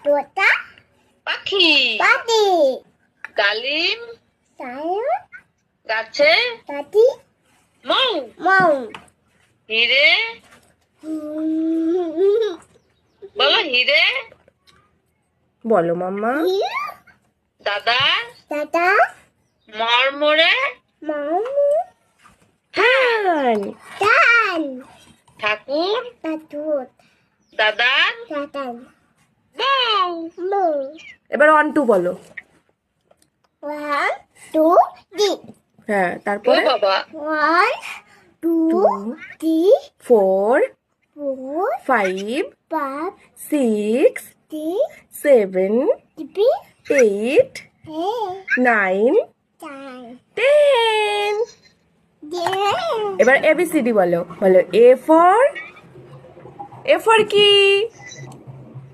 তোতা পাখি পাতি ডালিম সায়ন গাছে তাতি মৌ মৌ হিরে বলো হিরে বলো মাম্মা। দাদা দাদা মরমরে মামু হ্যাঁ দান ঠাকুর তাতুত দাদার দাদান বউ মু এবার 1 2 বলো। 1 2 3 হ্যাঁ ও তারপরে বাবা 1 2 3 4 4 5 5 6 6 7 3 8 8 9 9 10 10 এবার ABCD বলো। বলো A ফর কি?